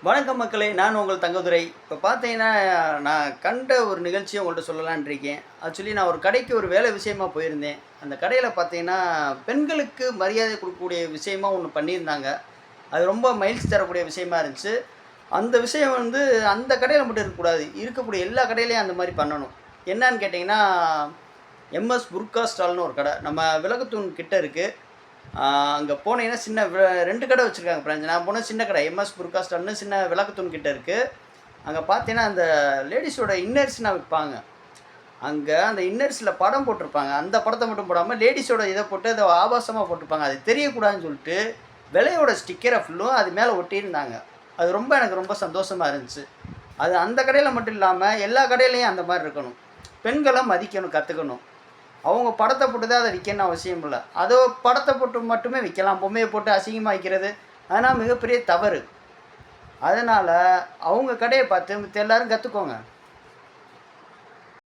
வணக்கம் மக்களே! நான் உங்கள் தங்கதுரை. இப்போ பார்த்தீங்கன்னா, நான் கண்ட ஒரு நிகழ்ச்சிய உங்கள்ட்ட சொல்லலான்னு இருக்கேன். ஆக்சுவலி நான் ஒரு கடைக்கு ஒரு வேலை விஷயமா போயிருந்தேன். அந்த கடையில பார்த்தீங்கன்னா, பெண்களுக்கு மரியாதை குடுக்கக்கூடிய விஷயமா ஒண்ணு பண்ணியிருந்தாங்க. அது ரொம்ப மகிழ்ச்சி தரக்கூடிய விஷயமா இருந்துச்சு. அந்த விஷயம் வந்து அந்த கடையில மட்டும் இருக்கக்கூடாது. இருக்கக்கூடிய எல்லா கடையிலயும் அந்த மாரி பண்ணணும். என்னான்னு கேட்டீங்கன்னா, எம்எஸ் புர்கா ஸ்டால்னு ஒரு கடை. நம்ம விளக்குத்தூண் கிட்ட இருக்கு. அங்க போனீங்கன்னா சின்ன 2 கடை வச்சிருக்காங்க பிரான்ச். நான் போனது சின்ன கடை. எம்எஸ் புர்கா ஸ்டால்னு சின்ன விளக்குத்தூண் கிட்ட இருக்கு. அங்க பார்த்தீங்கன்னா, அந்த லேடீஸோட இன்னர்ஸ்லாம் விப்பாங்க. அங்க அந்த இன்னர்ஸ்ல படம் போட்டிருப்பாங்க. அந்த படத்த மட்டும் போடாம லேடீஸோட இத போட்டு அத ஆபாசமா போட்டிருப்பாங்க. அது தெரியக்கூடாதுன்னு சொல்லிட்டு, விலையோட ஸ்டிக்கர ஃபுல்லும் அது மேல ஒட்டியிருந்தாங்க. அது எனக்கு ரொம்ப சந்தோஷமா இருந்துச்சு. அது அந்த கடையில மட்டும் இல்லாம, எல்லா கடையிலயும் அந்த மாரி இருக்கணும். பெண்கள மதிக்கணும், கத்துக்கணும். அவங்க படத்த போட்டு தான் அத விக்கணும்னு அவசியம் இல்ல. அதோ படத்த போட்டு மட்டுமே விக்கலாம். பொம்மைய போட்டு அசிங்கமா விக்கிறது, அதெல்லாம் மிகப்பெரிய தவறு. அதனால அவங்க கடைய பார்த்து மித்த எல்லாரும் கத்துக்கோங்க.